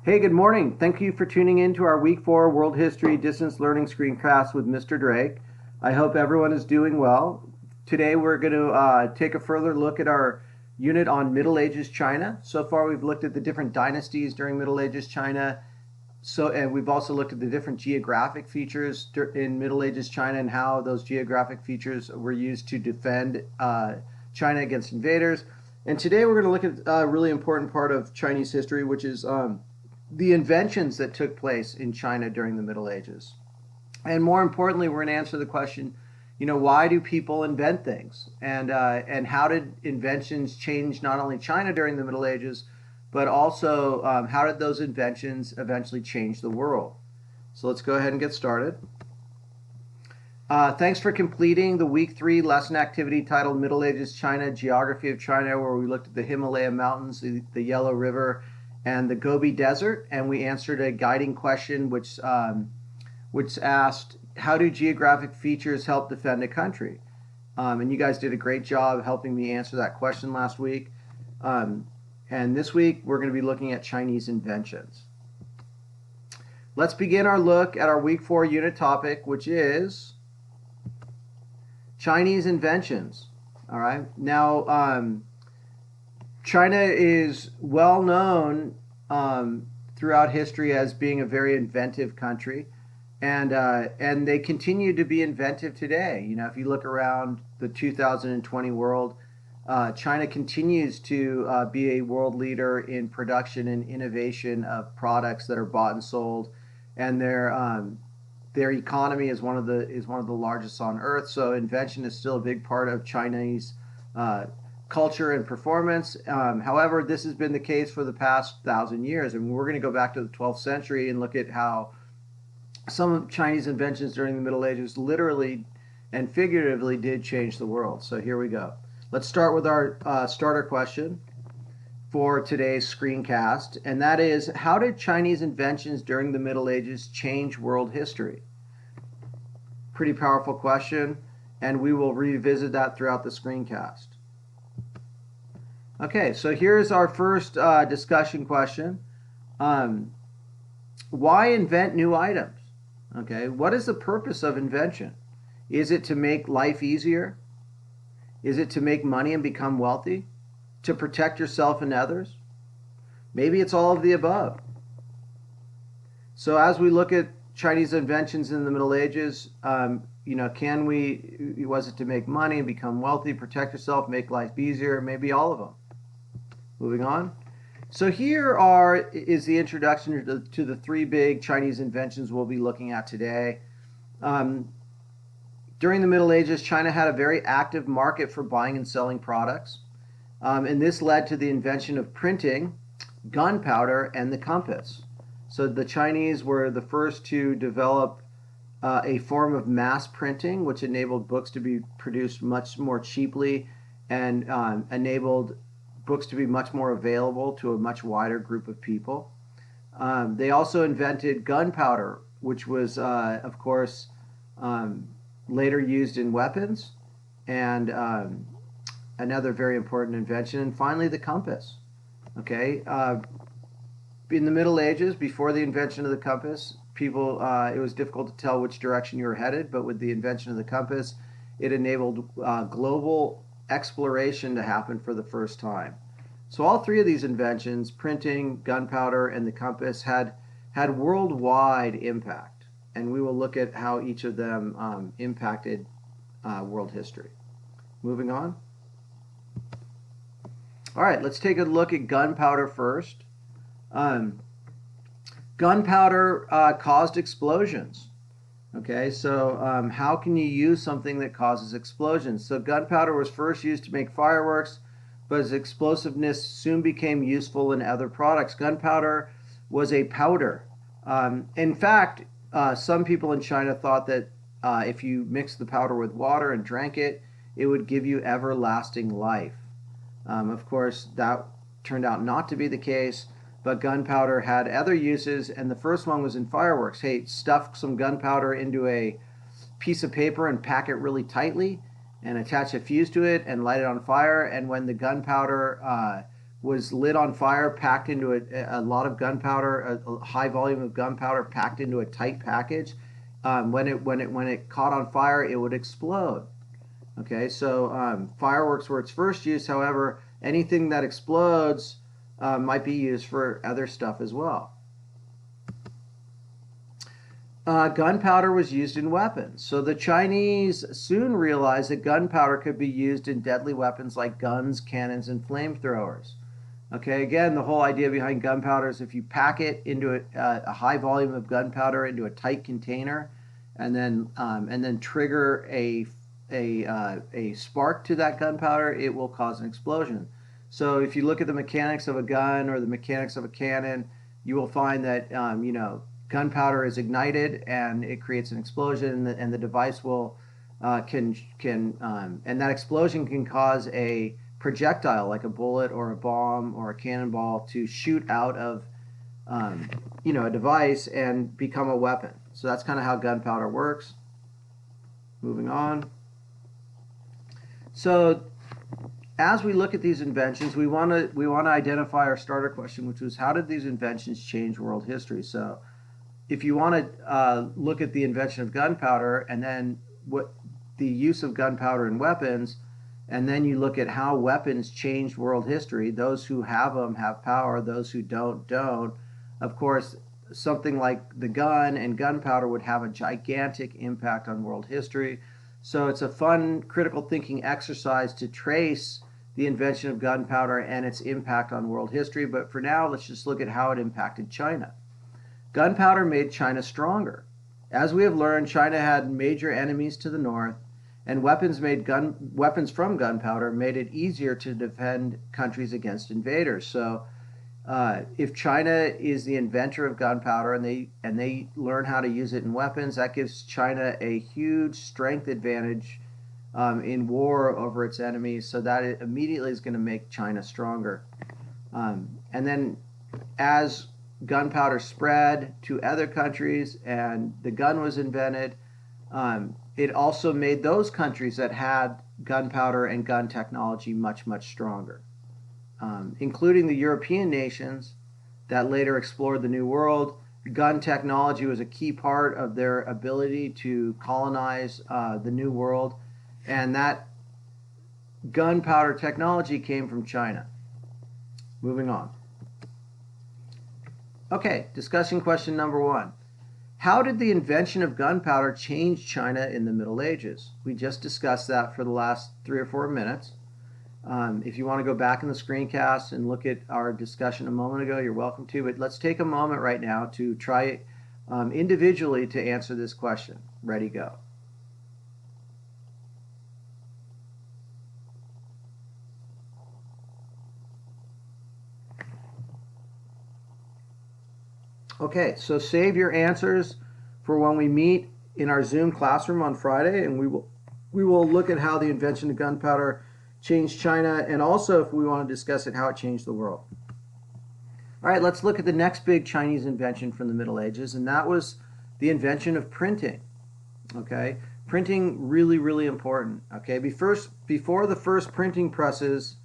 Hey, good morning. Thank you for tuning in to our Week 4 World History Distance Learning Screencast with Mr. Drake. I hope everyone is doing well. Today we're going to take a further look at our unit on Middle Ages China. So far we've looked at the different dynasties during Middle Ages China. And we've also looked at the different geographic features in Middle Ages China and how those geographic features were used to defend China against invaders. And today we're going to look at a really important part of Chinese history, which is the inventions that took place in China during the Middle Ages. And more importantly, we're going to answer the question, why do people invent things? And how did inventions change not only China during the Middle Ages, but also how did those inventions eventually change the world? So let's go ahead and get started. Thanks for completing the Week 3 lesson activity titled Middle Ages China, Geography of China, where we looked at the Himalaya Mountains, the Yellow River, and the Gobi Desert, and we answered a guiding question which asked, how do geographic features help defend a country? And you guys did a great job helping me answer that question last week. And this week, we're going to be looking at Chinese inventions. Let's begin our look at our Week 4 unit topic, which is Chinese inventions. All right. Now, China is well known throughout history as being a very inventive country, and they continue to be inventive today. If you look around the 2020 world, China continues to be a world leader in production and innovation of products that are bought and sold, and their economy is one of the largest on earth. So invention is still a big part of Chinese culture and performance. However, this has been the case for the past 1,000 years. And we're going to go back to the 12th century and look at how some of Chinese inventions during the Middle Ages literally and figuratively did change the world. So here we go. Let's start with our starter question for today's screencast. And that is, how did Chinese inventions during the Middle Ages change world history? Pretty powerful question. And we will revisit that throughout the screencast. Okay, so here's our first discussion question. Why invent new items? Okay, what is the purpose of invention? Is it to make life easier? Is it to make money and become wealthy? To protect yourself and others? Maybe it's all of the above. So as we look at Chinese inventions in the Middle Ages, was it to make money and become wealthy, protect yourself, make life easier? Maybe all of them. Moving on. So here is the introduction to the three big Chinese inventions we'll be looking at today. During the Middle Ages, China had a very active market for buying and selling products. And this led to the invention of printing, gunpowder, and the compass. So the Chinese were the first to develop a form of mass printing, which enabled books to be produced much more cheaply and enabled books to be much more available to a much wider group of people. They also invented gunpowder, which was, of course, later used in weapons, and another very important invention. And finally, the compass. Okay, in the Middle Ages, before the invention of the compass, it was difficult to tell which direction you were headed, but with the invention of the compass, it enabled global exploration to happen for the first time. So all three of these inventions, printing, gunpowder, and the compass, had worldwide impact. And we will look at how each of them impacted world history. Moving on. All right, let's take a look at gunpowder first. Gunpowder caused explosions. Okay, so how can you use something that causes explosions? So gunpowder was first used to make fireworks, but its explosiveness soon became useful in other products. Gunpowder was a powder. In fact, some people in China thought that if you mixed the powder with water and drank it, it would give you everlasting life. Of course, that turned out not to be the case, but gunpowder had other uses, and the first one was in fireworks. Hey, stuff some gunpowder into a piece of paper and pack it really tightly and attach a fuse to it and light it on fire, and when the gunpowder was lit on fire, packed into a lot of gunpowder, a high volume of gunpowder packed into a tight package. When it caught on fire, it would explode. Okay, so fireworks were its first use. However, anything that explodes might be used for other stuff as well. Gunpowder was used in weapons. So the Chinese soon realized that gunpowder could be used in deadly weapons like guns, cannons, and flamethrowers. Okay, again, the whole idea behind gunpowder is if you pack it into a high volume of gunpowder into a tight container, and then trigger a spark to that gunpowder, it will cause an explosion. So if you look at the mechanics of a gun or the mechanics of a cannon, you will find that gunpowder is ignited and it creates an explosion, and the device will and that explosion can cause a projectile like a bullet or a bomb or a cannonball to shoot out of a device and become a weapon. So that's kind of how gunpowder works. Moving on. So as we look at these inventions, we want to identify our starter question, which was how did these inventions change world history? So if you want to look at the invention of gunpowder and then what the use of gunpowder in weapons, and then you look at how weapons changed world history, those who have them have power, those who don't. Of course, something like the gun and gunpowder would have a gigantic impact on world history. So it's a fun critical thinking exercise to trace the invention of gunpowder and its impact on world history. But for now, let's just look at how it impacted China. Gunpowder made China stronger. As we have learned, China had major enemies to the north, and weapons from gunpowder made it easier to defend countries against invaders. So if China is the inventor of gunpowder and they learn how to use it in weapons, that gives China a huge strength advantage in war over its enemies. So that it immediately is going to make China stronger. And then as gunpowder spread to other countries and the gun was invented, it also made those countries that had gunpowder and gun technology much, much stronger. Including the European nations that later explored the New World. Gun technology was a key part of their ability to colonize the New World, and that gunpowder technology came from China. Moving on. Okay, discussing question number 1. How did the invention of gunpowder change China in the Middle Ages? We just discussed that for the last 3 or 4 minutes. If you want to go back in the screencast and look at our discussion a moment ago, you're welcome to, but let's take a moment right now to try individually to answer this question. Ready, go. Okay, so save your answers for when we meet in our Zoom classroom on Friday, and we will look at how the invention of gunpowder changed China, and also, if we want to discuss it, how it changed the world. All right, let's look at the next big Chinese invention from the Middle Ages, and that was the invention of printing. Okay, printing really, really important. Okay, before the first printing presses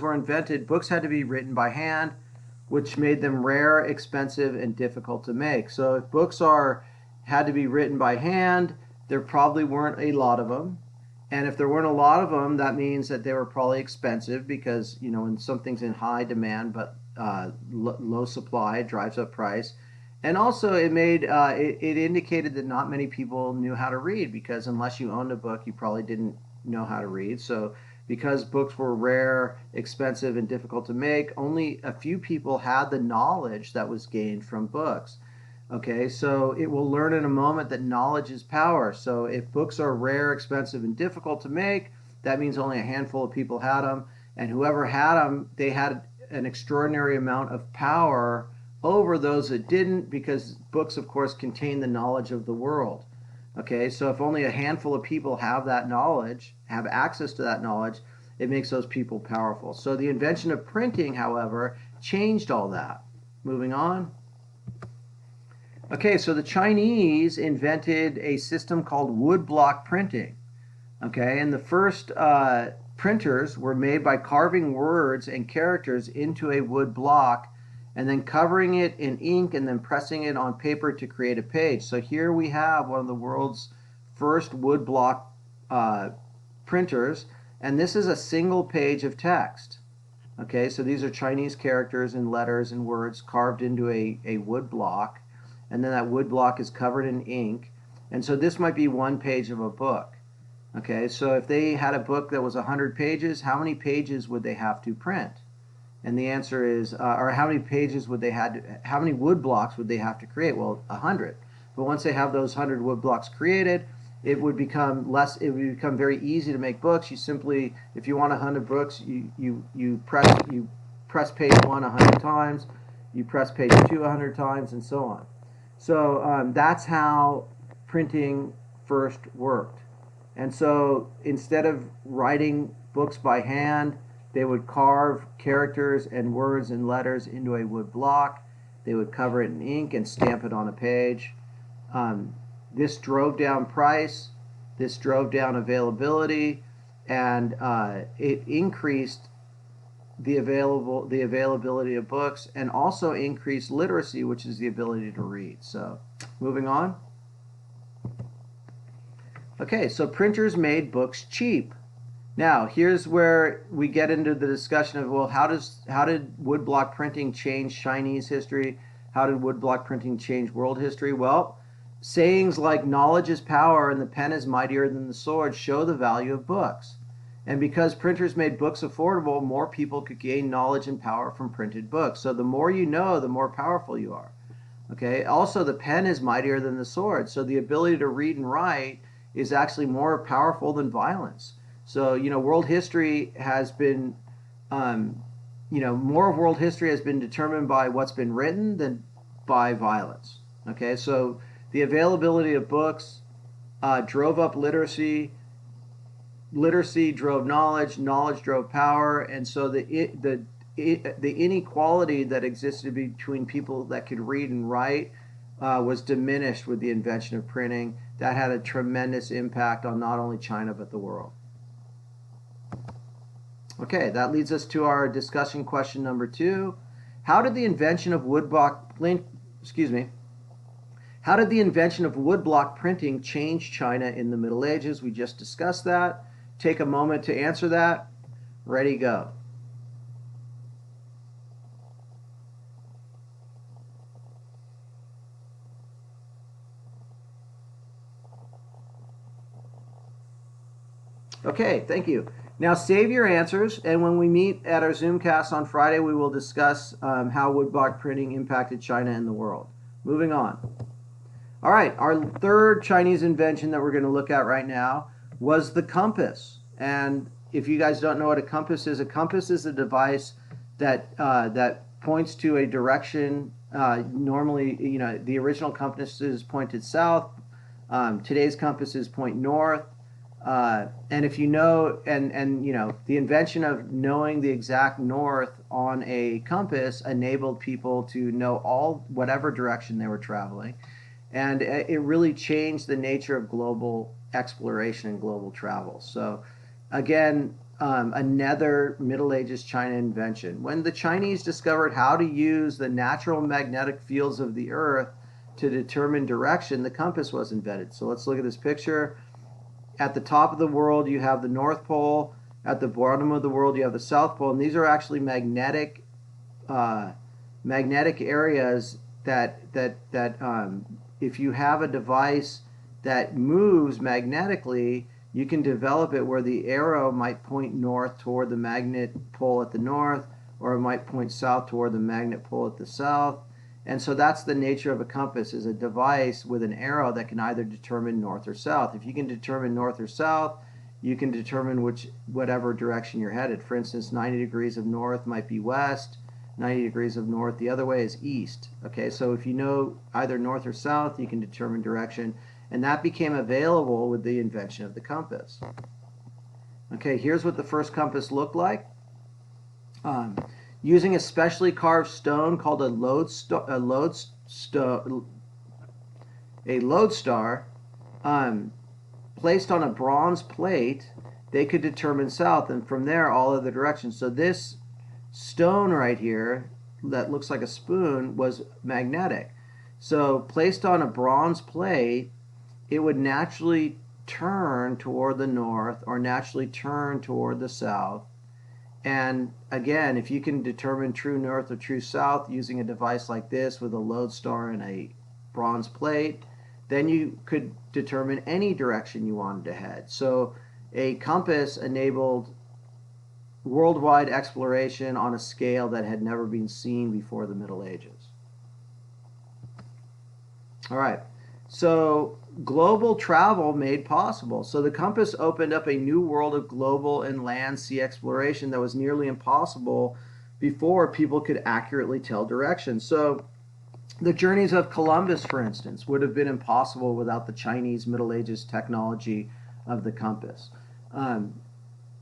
were invented, books had to be written by hand, which made them rare, expensive, and difficult to make. So if books had to be written by hand, there probably weren't a lot of them. And if there weren't a lot of them, that means that they were probably expensive because, when something's in high demand but low supply, it drives up price. And also it indicated that not many people knew how to read, because unless you owned a book, you probably didn't know how to read. So because books were rare, expensive, and difficult to make, only a few people had the knowledge that was gained from books. Okay, so it will learn in a moment that knowledge is power. So if books are rare, expensive, and difficult to make, that means only a handful of people had them. And whoever had them, they had an extraordinary amount of power over those that didn't, because books, of course, contain the knowledge of the world. Okay, so if only a handful of people have that knowledge, have access to that knowledge, it makes those people powerful. So the invention of printing, however, changed all that. Moving on. Okay, so the Chinese invented a system called woodblock printing. Okay, and the first printers were made by carving words and characters into a wood block and then covering it in ink and then pressing it on paper to create a page. So here we have one of the world's first wood block printers, and this is a single page of text. Okay, so these are Chinese characters and letters and words carved into a wood block, and then that wood block is covered in ink. And so this might be one page of a book. Okay, so if they had a book that was 100 pages, how many pages would they have to print? And the answer is, or how many pages would they have to, how many wood blocks would they have to create? Well, 100. But once they have those 100 wood blocks created, it would become very easy to make books. You simply, if you want 100 books, you press page 1 100 times, you press page 2 100 times, and so on. So that's how printing first worked. And so instead of writing books by hand, they would carve characters and words and letters into a wood block. They would cover it in ink and stamp it on a page. This drove down price, this drove down availability, and it increased the availability of books, and also increased literacy, which is the ability to read. So moving on. Okay, so printers made books cheap. Now, here's where we get into the discussion of, well, how did woodblock printing change Chinese history? How did woodblock printing change world history? Well, sayings like knowledge is power and the pen is mightier than the sword show the value of books. And because printers made books affordable, more people could gain knowledge and power from printed books. So the more you know, the more powerful you are. Okay, also the pen is mightier than the sword. So the ability to read and write is actually more powerful than violence. So, world history has been, more of world history has been determined by what's been written than by violence. Okay, so the availability of books drove up literacy, literacy drove knowledge, knowledge drove power, and so the inequality that existed between people that could read and write was diminished with the invention of printing. That had a tremendous impact on not only China but the world. Okay, that leads us to our discussion question number 2. How did the invention of woodblock printing change China in the Middle Ages? We just discussed that. Take a moment to answer that. Ready, go. Okay, thank you. Now save your answers, and when we meet at our Zoomcast on Friday, we will discuss how woodblock printing impacted China and the world. Moving on. All right, our third Chinese invention that we're going to look at right now was the compass. And if you guys don't know what a compass is a device that points to a direction. Normally, the original compasses pointed south. Today's compasses point north. And if you know, the invention of knowing the exact north on a compass enabled people to know whatever direction they were traveling. And it really changed the nature of global exploration and global travel. So again, another Middle Ages China invention. When the Chinese discovered how to use the natural magnetic fields of the earth to determine direction, the compass was invented. So let's look at this picture. At the top of the world, you have the North Pole. At the bottom of the world, you have the South Pole. And these are actually magnetic areas that if you have a device that moves magnetically, you can develop it where the arrow might point north toward the magnet pole at the north, or it might point south toward the magnet pole at the south. And so that's the nature of a compass, is a device with an arrow that can either determine north or south. If you can determine north or south, you can determine whatever direction you're headed. For instance, 90 degrees of north might be west, 90 degrees of north the other way is east. Okay, so if you know either north or south, you can determine direction. And that became available with the invention of the compass. Okay, here's what the first compass looked like. Using a specially carved stone called a lodestar, placed on a bronze plate, they could determine south, and from there all other directions. So this stone right here that looks like a spoon was magnetic. So placed on a bronze plate, it would naturally turn toward the north or naturally turn toward the south. And again, if you can determine true north or true south using a device like this with a lodestar and a bronze plate, then you could determine any direction you wanted to head. So a compass enabled worldwide exploration on a scale that had never been seen before the Middle Ages. All right, so global travel made possible. So the compass opened up a new world of global and land sea exploration that was nearly impossible before people could accurately tell directions. So the journeys of Columbus, for instance, would have been impossible without the Chinese Middle Ages technology of the compass.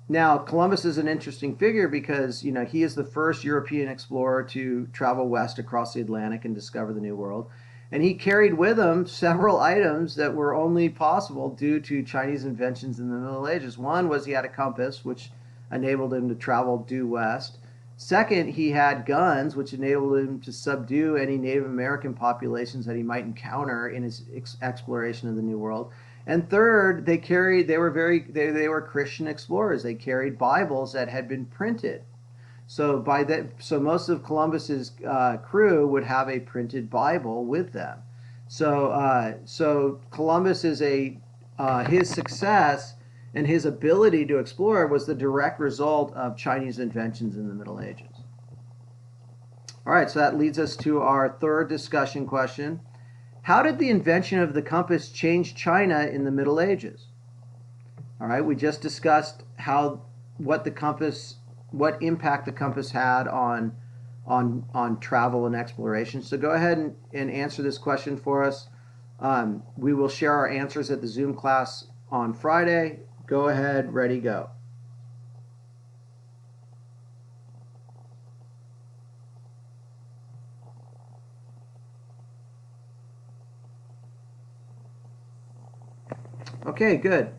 Now, Columbus is an interesting figure because, you know, he is the first European explorer to travel west across the Atlantic and discover the New World. And he carried with him several items that were only possible due to Chinese inventions in the Middle Ages. One was he had a compass, which enabled him to travel due west. Second, he had guns, which enabled him to subdue any Native American populations that he might encounter in his exploration of the New World. And third, they were Christian explorers. They carried Bibles that had been printed. So most of Columbus's crew would have a printed Bible with them. So Columbus is his success and his ability to explore was the direct result of Chinese inventions in the Middle Ages. All right, so that leads us to our third discussion question. How did the invention of the compass change China in the Middle Ages? All right, we just discussed what impact the compass had on travel and exploration. So go ahead and answer this question for us. We will share our answers at the Zoom class on Friday. Go ahead, ready, go. Okay, good.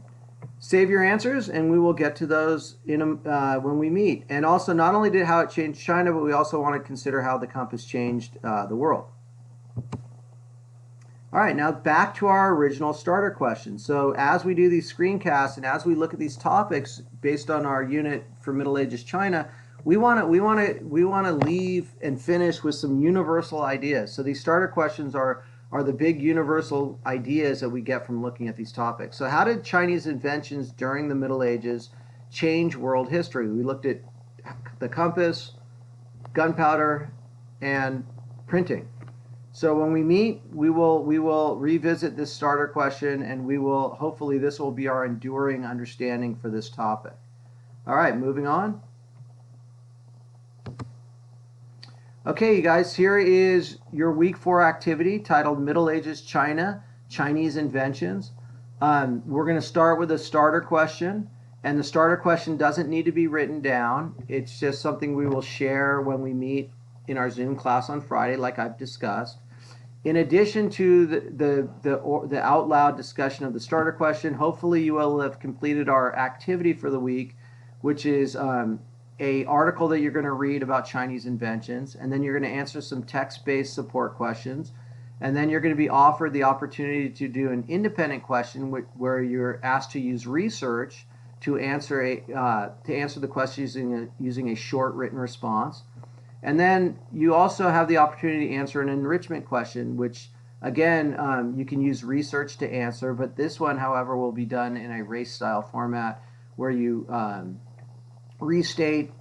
Save your answers, and we will get to those when we meet. And also, not only did how it changed China, but we also want to consider how the compass changed the world. All right, now back to our original starter question. So as we do these screencasts and as we look at these topics based on our unit for Middle Ages China, we want to leave and finish with some universal ideas. So these starter questions are the big universal ideas that we get from looking at these topics. So how did Chinese inventions during the Middle Ages change world history? We looked at the compass, gunpowder, and printing. So when we meet, we will revisit this starter question, and hopefully this will be our enduring understanding for this topic. All right, moving on. Okay, you guys, here is your week 4 activity titled Middle Ages China, Chinese Inventions. We're going to start with a starter question, and the starter question doesn't need to be written down. It's just something we will share when we meet in our Zoom class on Friday, like I've discussed. In addition to the out loud discussion of the starter question, hopefully you will have completed our activity for the week, which is a article that you're going to read about Chinese inventions, and then you're going to answer some text-based support questions, and then you're going to be offered the opportunity to do an independent question where you're asked to use research to answer the question using a short written response. And then you also have the opportunity to answer an enrichment question, which again, you can use research to answer, but this one, however, will be done in a race-style format where you restate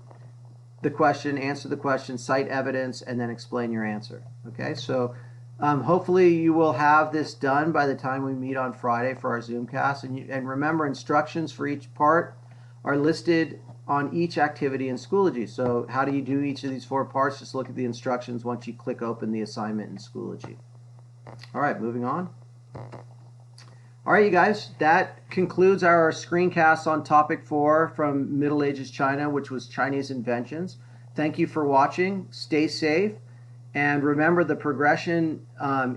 the question, answer the question, cite evidence, and then explain your answer. Okay, so hopefully you will have this done by the time we meet on Friday for our Zoomcast. And remember, instructions for each part are listed on each activity in Schoology. So how do you do each of these 4 parts? Just look at the instructions once you click open the assignment in Schoology. All right, moving on. All right, you guys, that concludes our screencast on topic 4 from Middle Ages China, which was Chinese inventions. Thank you for watching. Stay safe. And remember, the progression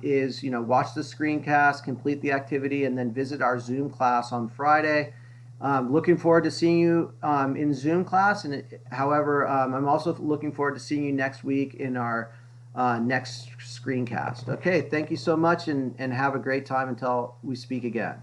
is, watch the screencast, complete the activity, and then visit our Zoom class on Friday. Looking forward to seeing you in Zoom class. And however, I'm also looking forward to seeing you next week in our next screencast. Okay, thank you so much, and have a great time until we speak again.